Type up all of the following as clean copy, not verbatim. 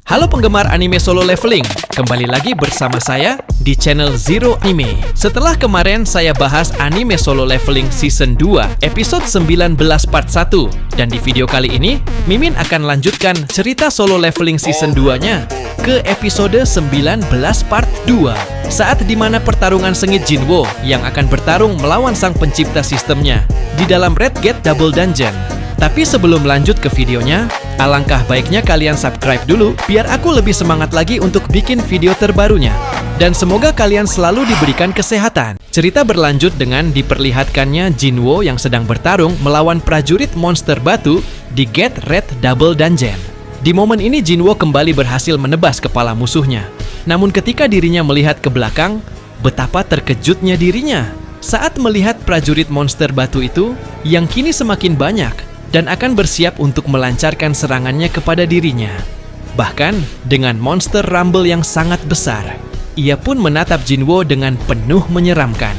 Halo penggemar anime solo leveling, kembali lagi bersama saya di channel Zero Anime. Setelah kemarin saya bahas anime solo leveling season 2 episode 19 part 1, dan di video kali ini Mimin akan lanjutkan cerita solo leveling season 2-nya ke episode 19 part 2, saat dimana pertarungan sengit Jinwo yang akan bertarung melawan sang pencipta sistemnya di dalam Red Gate Double Dungeon. Tapi sebelum lanjut ke videonya, alangkah baiknya kalian subscribe dulu biar aku lebih semangat lagi untuk bikin video terbarunya. Dan semoga kalian selalu diberikan kesehatan. Cerita berlanjut dengan diperlihatkannya Jinwo yang sedang bertarung melawan prajurit monster batu di Gate Red Double Dungeon. Di momen ini Jinwo kembali berhasil menebas kepala musuhnya. Namun ketika dirinya melihat ke belakang, betapa terkejutnya dirinya saat melihat prajurit monster batu itu yang kini semakin banyak dan akan bersiap untuk melancarkan serangannya kepada dirinya. Bahkan dengan monster rumble yang sangat besar, ia pun menatap Jinwo dengan penuh menyeramkan.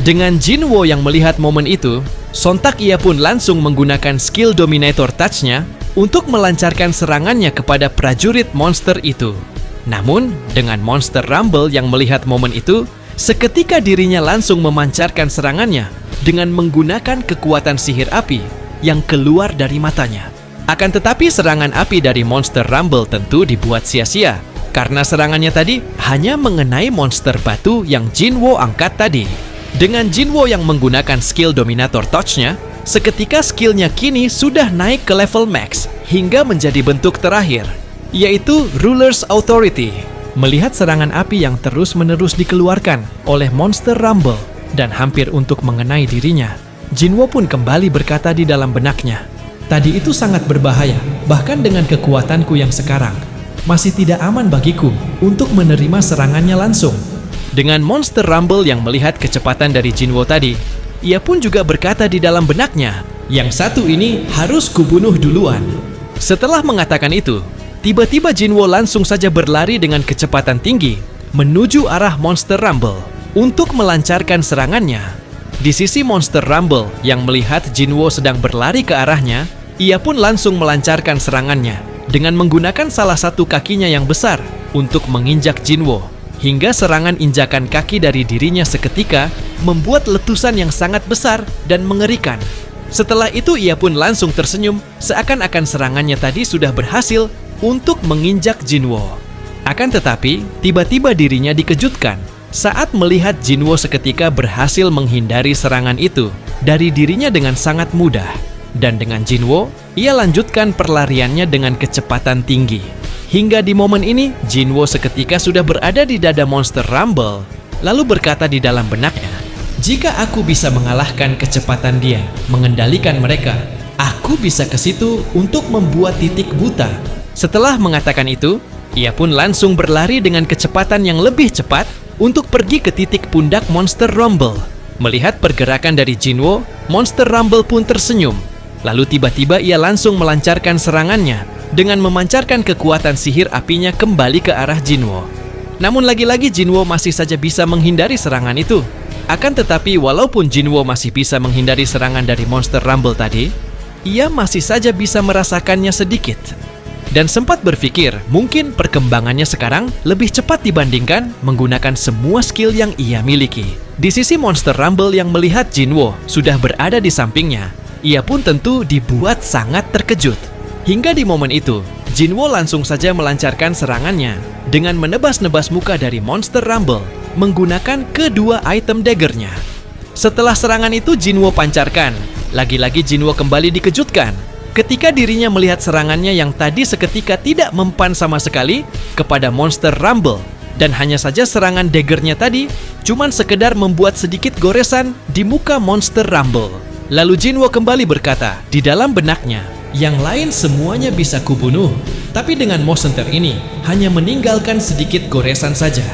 Dengan Jinwo yang melihat momen itu, sontak ia pun langsung menggunakan skill Dominator Touch-nya untuk melancarkan serangannya kepada prajurit monster itu. Namun, dengan monster rumble yang melihat momen itu, seketika dirinya langsung memancarkan serangannya dengan menggunakan kekuatan sihir api yang keluar dari matanya. Akan tetapi serangan api dari monster rumble tentu dibuat sia-sia, karena serangannya tadi hanya mengenai monster batu yang Jinwo angkat tadi. Dengan Jinwo yang menggunakan skill Dominator Touch-nya, seketika skillnya kini sudah naik ke level max hingga menjadi bentuk terakhir, yaitu Ruler's Authority. Melihat serangan api yang terus-menerus dikeluarkan oleh monster rumble dan hampir untuk mengenai dirinya, Jinwo pun kembali berkata di dalam benaknya, "Tadi itu sangat berbahaya, bahkan dengan kekuatanku yang sekarang, masih tidak aman bagiku untuk menerima serangannya langsung." Dengan monster rumble yang melihat kecepatan dari Jinwo tadi, ia pun juga berkata di dalam benaknya, "Yang satu ini harus kubunuh duluan." Setelah mengatakan itu, tiba-tiba Jinwo langsung saja berlari dengan kecepatan tinggi menuju arah monster rumble untuk melancarkan serangannya. Di sisi monster rumble yang melihat Jinwo sedang berlari ke arahnya, ia pun langsung melancarkan serangannya dengan menggunakan salah satu kakinya yang besar untuk menginjak Jinwo, hingga serangan injakan kaki dari dirinya seketika membuat letusan yang sangat besar dan mengerikan. Setelah itu ia pun langsung tersenyum seakan-akan serangannya tadi sudah berhasil untuk menginjak Jinwo. Akan tetapi, tiba-tiba dirinya dikejutkan saat melihat Jinwo seketika berhasil menghindari serangan itu dari dirinya dengan sangat mudah. Dan dengan Jinwo, ia lanjutkan perlariannya dengan kecepatan tinggi. Hingga di momen ini, Jinwo seketika sudah berada di dada monster rumble, lalu berkata di dalam benaknya, "Jika aku bisa mengalahkan kecepatan dia, mengendalikan mereka, aku bisa ke situ untuk membuat titik buta." Setelah mengatakan itu, ia pun langsung berlari dengan kecepatan yang lebih cepat untuk pergi ke titik pundak monster rumble. Melihat pergerakan dari Jinwo, monster rumble pun tersenyum. Lalu tiba-tiba ia langsung melancarkan serangannya dengan memancarkan kekuatan sihir apinya kembali ke arah Jinwo. Namun lagi-lagi Jinwo masih saja bisa menghindari serangan itu. Akan tetapi walaupun Jinwo masih bisa menghindari serangan dari monster rumble tadi, ia masih saja bisa merasakannya sedikit. Dan sempat berpikir mungkin perkembangannya sekarang lebih cepat dibandingkan menggunakan semua skill yang ia miliki. Di sisi monster rumble yang melihat Jinwo sudah berada di sampingnya, ia pun tentu dibuat sangat terkejut. Hingga di momen itu, Jinwo langsung saja melancarkan serangannya dengan menebas-nebas muka dari monster rumble menggunakan kedua item daggernya. Setelah serangan itu Jinwo pancarkan, lagi-lagi Jinwo kembali dikejutkan ketika dirinya melihat serangannya yang tadi seketika tidak mempan sama sekali kepada monster rumble, dan hanya saja serangan daggernya tadi cuman sekedar membuat sedikit goresan di muka monster rumble. Lalu Jinwo kembali berkata di dalam benaknya, "Yang lain semuanya bisa kubunuh, tapi dengan monster ini hanya meninggalkan sedikit goresan saja."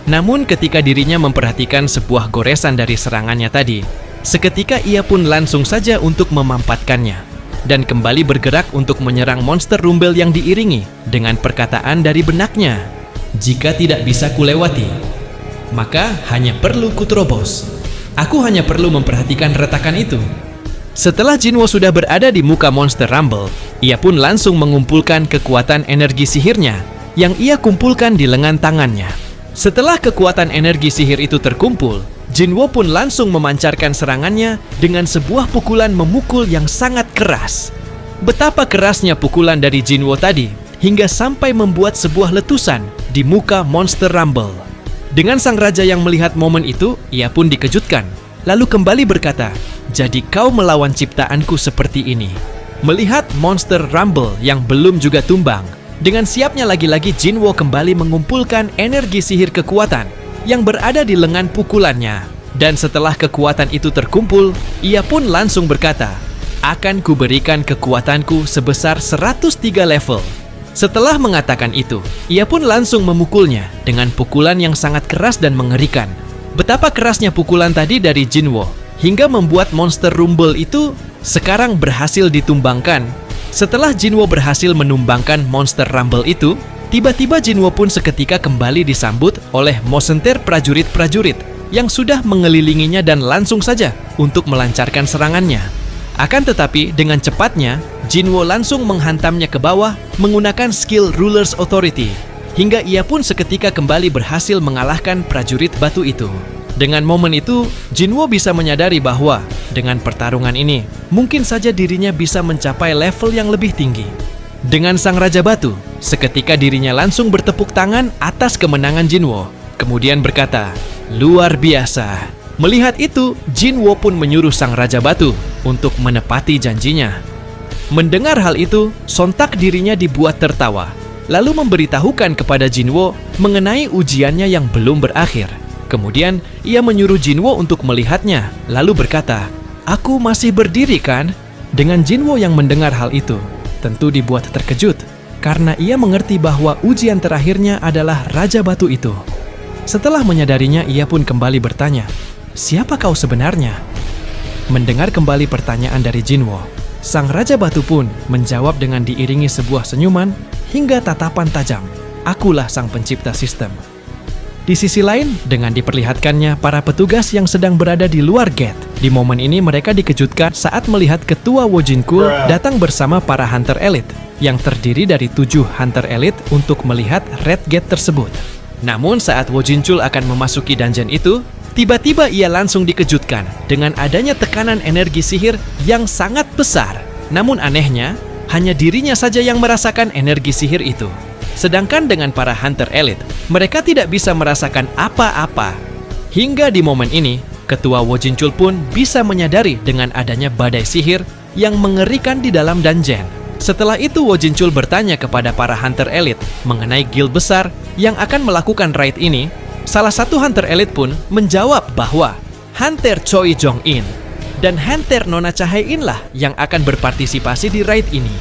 Namun ketika dirinya memperhatikan sebuah goresan dari serangannya tadi, seketika ia pun langsung saja untuk memampatkannya dan kembali bergerak untuk menyerang monster rumble yang diiringi dengan perkataan dari benaknya, "Jika tidak bisa kulewati, maka hanya perlu kuterobos. Aku hanya perlu memperhatikan retakan itu." Setelah Jinwo sudah berada di muka monster rumble, ia pun langsung mengumpulkan kekuatan energi sihirnya yang ia kumpulkan di lengan tangannya. Setelah kekuatan energi sihir itu terkumpul, Jinwo pun langsung memancarkan serangannya dengan sebuah pukulan memukul yang sangat keras. Betapa kerasnya pukulan dari Jinwo tadi hingga sampai membuat sebuah letusan di muka Monster Rumble. Dengan sang raja yang melihat momen itu, ia pun dikejutkan, lalu kembali berkata, "Jadi kau melawan ciptaanku seperti ini." Melihat Monster Rumble yang belum juga tumbang, dengan siapnya lagi-lagi Jinwo kembali mengumpulkan energi sihir kekuatan yang berada di lengan pukulannya. Dan setelah kekuatan itu terkumpul, ia pun langsung berkata, "Akan kuberikan kekuatanku sebesar 103 level." Setelah mengatakan itu, ia pun langsung memukulnya dengan pukulan yang sangat keras dan mengerikan. Betapa kerasnya pukulan tadi dari Jinwo hingga membuat Monster Rumble itu sekarang berhasil ditumbangkan. Setelah Jinwo berhasil menumbangkan Monster Rumble itu, tiba-tiba Jinwo pun seketika kembali disambut oleh mosenter prajurit-prajurit yang sudah mengelilinginya dan langsung saja untuk melancarkan serangannya. Akan tetapi dengan cepatnya, Jinwo langsung menghantamnya ke bawah menggunakan skill Ruler's Authority, hingga ia pun seketika kembali berhasil mengalahkan prajurit batu itu. Dengan momen itu, Jinwo bisa menyadari bahwa dengan pertarungan ini, mungkin saja dirinya bisa mencapai level yang lebih tinggi. Dengan sang Raja Batu, seketika dirinya langsung bertepuk tangan atas kemenangan Jinwo, kemudian berkata, "Luar biasa." Melihat itu, Jinwo pun menyuruh sang Raja Batu untuk menepati janjinya. Mendengar hal itu, sontak dirinya dibuat tertawa, lalu memberitahukan kepada Jinwo mengenai ujiannya yang belum berakhir. Kemudian, ia menyuruh Jinwo untuk melihatnya, lalu berkata, "Aku masih berdiri kan?" Dengan Jinwo yang mendengar hal itu, tentu dibuat terkejut, karena ia mengerti bahwa ujian terakhirnya adalah Raja Batu itu. Setelah menyadarinya, ia pun kembali bertanya, "Siapa kau sebenarnya?" Mendengar kembali pertanyaan dari Jinwo, sang Raja Batu pun menjawab dengan diiringi sebuah senyuman hingga tatapan tajam, "Akulah sang pencipta sistem." Di sisi lain, dengan diperlihatkannya para petugas yang sedang berada di luar gate. Di momen ini mereka dikejutkan saat melihat ketua Wojinkul datang bersama para Hunter Elite yang terdiri dari 7 Hunter Elite untuk melihat Red Gate tersebut. Namun saat Wojinkul akan memasuki dungeon itu, tiba-tiba ia langsung dikejutkan dengan adanya tekanan energi sihir yang sangat besar. Namun anehnya, hanya dirinya saja yang merasakan energi sihir itu. Sedangkan dengan para Hunter Elite, mereka tidak bisa merasakan apa-apa. Hingga di momen ini, Ketua Wojinkul pun bisa menyadari dengan adanya badai sihir yang mengerikan di dalam dungeon. Setelah itu Wojinkul bertanya kepada para Hunter Elite mengenai guild besar yang akan melakukan raid ini. Salah satu Hunter Elite pun menjawab bahwa Hunter Choi Jong-in dan Hunter Nona Chahae-in lah yang akan berpartisipasi di raid ini.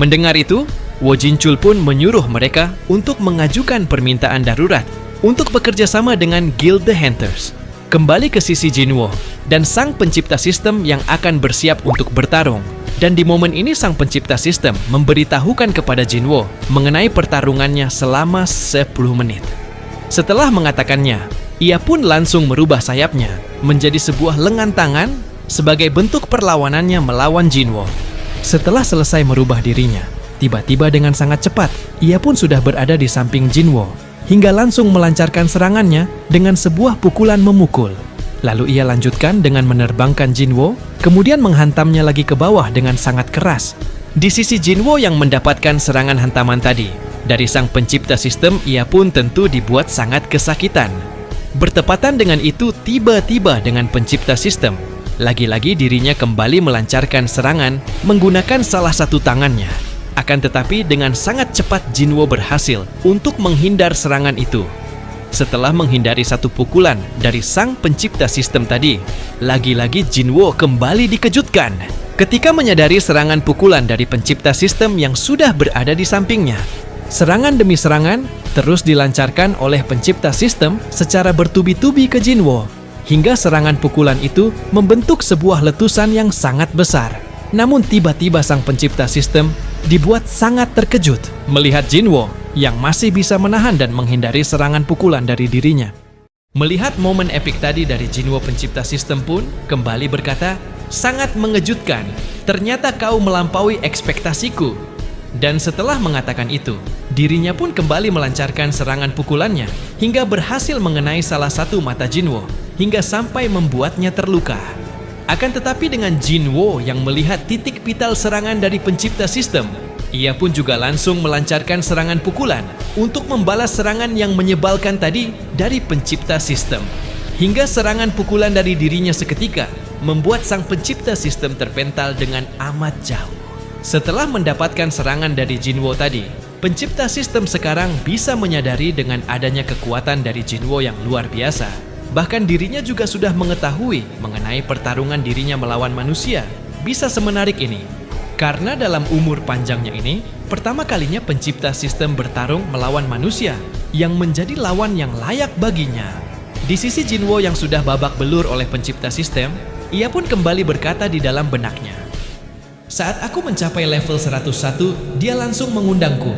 Mendengar itu, Wojinkul pun menyuruh mereka untuk mengajukan permintaan darurat untuk bekerja sama dengan Guild The Hunters. Kembali ke sisi Jinwo dan sang pencipta sistem yang akan bersiap untuk bertarung. Dan di momen ini sang pencipta sistem memberitahukan kepada Jinwo mengenai pertarungannya selama 10 menit. Setelah mengatakannya, ia pun langsung merubah sayapnya menjadi sebuah lengan tangan sebagai bentuk perlawanannya melawan Jinwo. Setelah selesai merubah dirinya, tiba-tiba dengan sangat cepat, ia pun sudah berada di samping Jinwo, hingga langsung melancarkan serangannya dengan sebuah pukulan memukul. Lalu ia lanjutkan dengan menerbangkan Jinwo, kemudian menghantamnya lagi ke bawah dengan sangat keras. Di sisi Jinwo yang mendapatkan serangan hantaman tadi, dari sang pencipta sistem ia pun tentu dibuat sangat kesakitan. Bertepatan dengan itu, tiba-tiba dengan pencipta sistem, lagi-lagi dirinya kembali melancarkan serangan menggunakan salah satu tangannya. Akan tetapi dengan sangat cepat Jinwo berhasil untuk menghindar serangan itu. Setelah menghindari satu pukulan dari sang pencipta sistem tadi, lagi-lagi Jinwo kembali dikejutkan ketika menyadari serangan pukulan dari pencipta sistem yang sudah berada di sampingnya. Serangan demi serangan terus dilancarkan oleh pencipta sistem secara bertubi-tubi ke Jinwo, hingga serangan pukulan itu membentuk sebuah letusan yang sangat besar. Namun tiba-tiba sang pencipta sistem dibuat sangat terkejut melihat Jinwo yang masih bisa menahan dan menghindari serangan pukulan dari dirinya. Melihat momen epik tadi dari Jinwo pencipta sistem pun kembali berkata, "Sangat mengejutkan, ternyata kau melampaui ekspektasiku." Dan setelah mengatakan itu, dirinya pun kembali melancarkan serangan pukulannya hingga berhasil mengenai salah satu mata Jinwo hingga sampai membuatnya terluka. Akan tetapi dengan Jinwo yang melihat titik vital serangan dari pencipta sistem, ia pun juga langsung melancarkan serangan pukulan untuk membalas serangan yang menyebalkan tadi dari pencipta sistem. Hingga serangan pukulan dari dirinya seketika membuat sang pencipta sistem terpental dengan amat jauh. Setelah mendapatkan serangan dari Jinwo tadi, pencipta sistem sekarang bisa menyadari dengan adanya kekuatan dari Jinwo yang luar biasa. Bahkan dirinya juga sudah mengetahui mengenai pertarungan dirinya melawan manusia bisa semenarik ini. Karena dalam umur panjangnya ini, pertama kalinya pencipta sistem bertarung melawan manusia yang menjadi lawan yang layak baginya. Di sisi Jinwo yang sudah babak belur oleh pencipta sistem, ia pun kembali berkata di dalam benaknya, "Saat aku mencapai level 101, dia langsung mengundangku.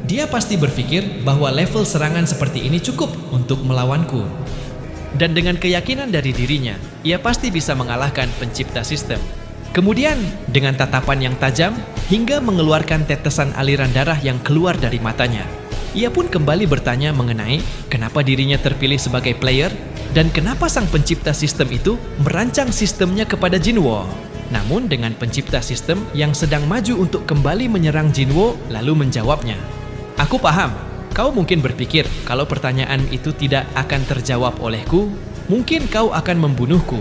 Dia pasti berpikir bahwa level serangan seperti ini cukup untuk melawanku. Dan dengan keyakinan dari dirinya, ia pasti bisa mengalahkan pencipta sistem." Kemudian, dengan tatapan yang tajam hingga mengeluarkan tetesan aliran darah yang keluar dari matanya, ia pun kembali bertanya mengenai kenapa dirinya terpilih sebagai player dan kenapa sang pencipta sistem itu merancang sistemnya kepada Jinwo. Namun dengan pencipta sistem yang sedang maju untuk kembali menyerang Jinwo lalu menjawabnya, "Aku paham, kau mungkin berpikir kalau pertanyaan itu tidak akan terjawab olehku, mungkin kau akan membunuhku."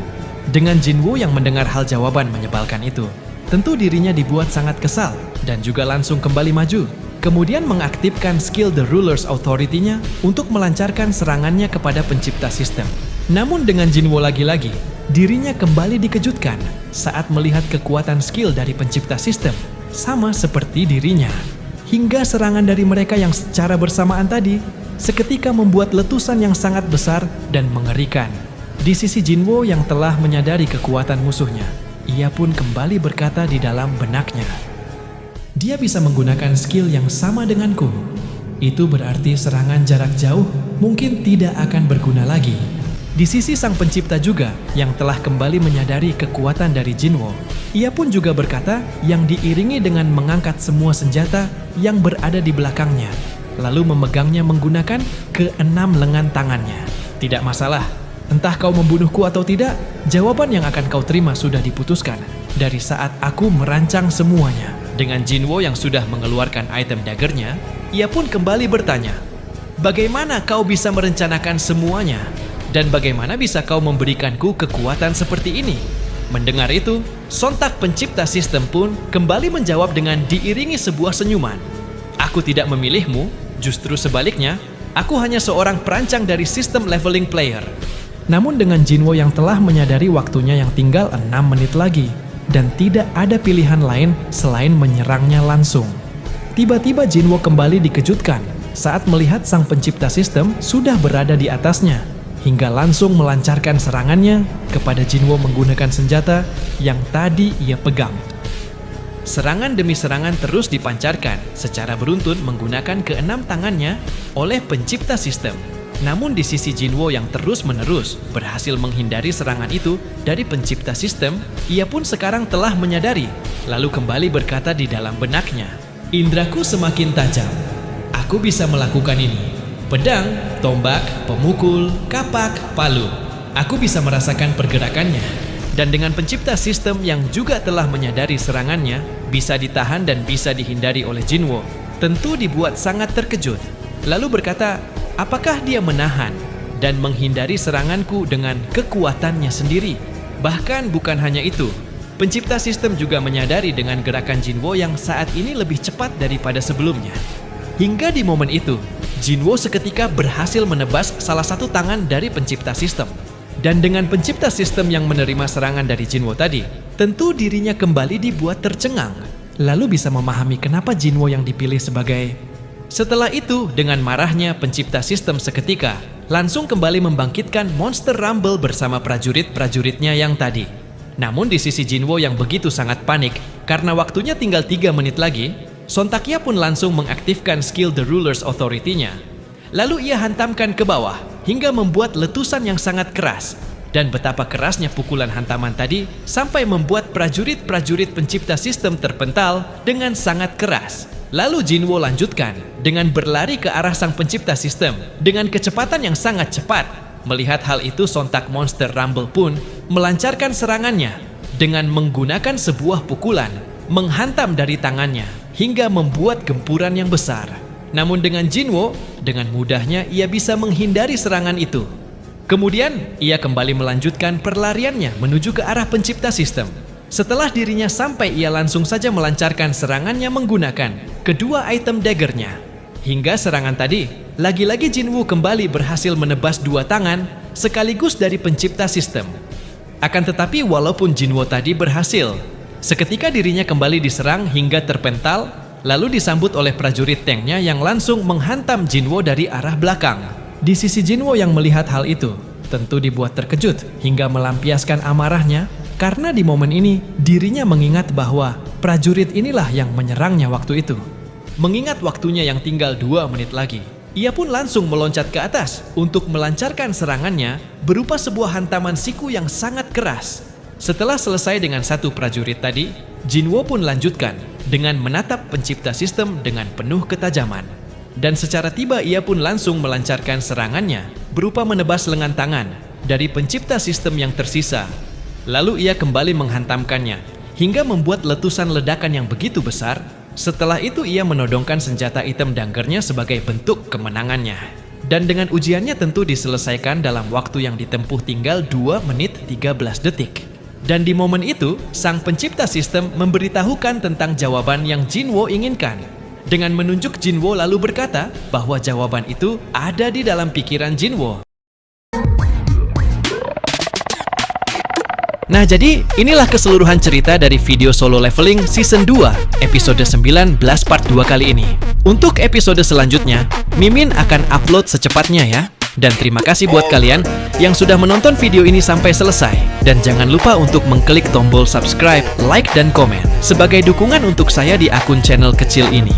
Dengan Jinwo yang mendengar hal jawaban menyebalkan itu, tentu dirinya dibuat sangat kesal dan juga langsung kembali maju. Kemudian mengaktifkan skill The Ruler's Authority-nya untuk melancarkan serangannya kepada pencipta sistem. Namun dengan Jinwo lagi-lagi, dirinya kembali dikejutkan saat melihat kekuatan skill dari pencipta sistem sama seperti dirinya. Hingga serangan dari mereka yang secara bersamaan tadi seketika membuat letusan yang sangat besar dan mengerikan. Di sisi Jinwo yang telah menyadari kekuatan musuhnya, ia pun kembali berkata di dalam benaknya, "Dia bisa menggunakan skill yang sama denganku. Itu berarti serangan jarak jauh mungkin tidak akan berguna lagi." Di sisi sang pencipta juga yang telah kembali menyadari kekuatan dari Jinwo, ia pun juga berkata yang diiringi dengan mengangkat semua senjata yang berada di belakangnya, lalu memegangnya menggunakan keenam lengan tangannya. "Tidak masalah, entah kau membunuhku atau tidak, jawaban yang akan kau terima sudah diputuskan dari saat aku merancang semuanya." Dengan Jinwo yang sudah mengeluarkan item daggernya, ia pun kembali bertanya, "Bagaimana kau bisa merencanakan semuanya? Dan bagaimana bisa kau memberikanku kekuatan seperti ini?" Mendengar itu, sontak pencipta sistem pun kembali menjawab dengan diiringi sebuah senyuman, "Aku tidak memilihmu, justru sebaliknya, aku hanya seorang perancang dari sistem leveling player." Namun dengan Jinwo yang telah menyadari waktunya yang tinggal 6 menit lagi dan tidak ada pilihan lain selain menyerangnya langsung, tiba-tiba Jinwo kembali dikejutkan saat melihat sang pencipta sistem sudah berada di atasnya, hingga langsung melancarkan serangannya kepada Jinwo menggunakan senjata yang tadi ia pegang. Serangan demi serangan terus dipancarkan secara beruntun menggunakan keenam tangannya oleh pencipta sistem. Namun di sisi Jinwo yang terus-menerus berhasil menghindari serangan itu dari pencipta sistem, ia pun sekarang telah menyadari, lalu kembali berkata di dalam benaknya, "Indraku semakin tajam. Aku bisa melakukan ini. Pedang, tombak, pemukul, kapak, palu. Aku bisa merasakan pergerakannya." Dan dengan pencipta sistem yang juga telah menyadari serangannya bisa ditahan dan bisa dihindari oleh Jinwo, tentu dibuat sangat terkejut. Lalu berkata, apakah dia menahan dan menghindari seranganku dengan kekuatannya sendiri? Bahkan bukan hanya itu, pencipta sistem juga menyadari dengan gerakan Jinwo yang saat ini lebih cepat daripada sebelumnya. Hingga di momen itu, Jinwo seketika berhasil menebas salah satu tangan dari pencipta sistem. Dan dengan pencipta sistem yang menerima serangan dari Jinwo tadi, tentu dirinya kembali dibuat tercengang. Lalu bisa memahami kenapa Jinwo yang dipilih sebagai... Setelah itu, dengan marahnya pencipta sistem seketika langsung kembali membangkitkan Monster Rumble bersama prajurit-prajuritnya yang tadi. Namun di sisi Jinwo yang begitu sangat panik karena waktunya tinggal 3 menit lagi, sontak ia pun langsung mengaktifkan skill The Ruler's Authority-nya. Lalu ia hantamkan ke bawah hingga membuat letusan yang sangat keras. Dan betapa kerasnya pukulan hantaman tadi sampai membuat prajurit-prajurit pencipta sistem terpental dengan sangat keras. Lalu Jinwo lanjutkan dengan berlari ke arah sang pencipta sistem dengan kecepatan yang sangat cepat. Melihat hal itu, sontak monster Rumble pun melancarkan serangannya dengan menggunakan sebuah pukulan menghantam dari tangannya hingga membuat gempuran yang besar. Namun dengan Jinwo, dengan mudahnya ia bisa menghindari serangan itu. Kemudian ia kembali melanjutkan perlariannya menuju ke arah pencipta sistem. Setelah dirinya sampai, ia langsung saja melancarkan serangannya menggunakan kedua item daggernya. Hingga serangan tadi, lagi-lagi Jinwo kembali berhasil menebas dua tangan sekaligus dari pencipta sistem. Akan tetapi walaupun Jinwo tadi berhasil, seketika dirinya kembali diserang hingga terpental, lalu disambut oleh prajurit tanknya yang langsung menghantam Jinwo dari arah belakang. Di sisi Jinwo yang melihat hal itu, tentu dibuat terkejut hingga melampiaskan amarahnya. Karena di momen ini, dirinya mengingat bahwa prajurit inilah yang menyerangnya waktu itu. Mengingat waktunya yang tinggal 2 menit lagi, ia pun langsung meloncat ke atas untuk melancarkan serangannya berupa sebuah hantaman siku yang sangat keras. Setelah selesai dengan satu prajurit tadi, Jinwo pun lanjutkan dengan menatap pencipta sistem dengan penuh ketajaman. Dan secara tiba ia pun langsung melancarkan serangannya berupa menebas lengan tangan dari pencipta sistem yang tersisa. Lalu ia kembali menghantamkannya hingga membuat letusan ledakan yang begitu besar. Setelah itu ia menodongkan senjata item daggernya sebagai bentuk kemenangannya. Dan dengan ujiannya tentu diselesaikan dalam waktu yang ditempuh tinggal 2 menit 13 detik. Dan di momen itu, sang pencipta sistem memberitahukan tentang jawaban yang Jinwo inginkan. Dengan menunjuk Jinwo lalu berkata bahwa jawaban itu ada di dalam pikiran Jinwo. Nah, jadi inilah keseluruhan cerita dari video Solo Leveling Season 2 episode 19 part 2 kali ini. Untuk episode selanjutnya, Mimin akan upload secepatnya ya. Dan terima kasih buat kalian yang sudah menonton video ini sampai selesai. Dan jangan lupa untuk mengklik tombol subscribe, like, dan komen sebagai dukungan untuk saya di akun channel kecil ini.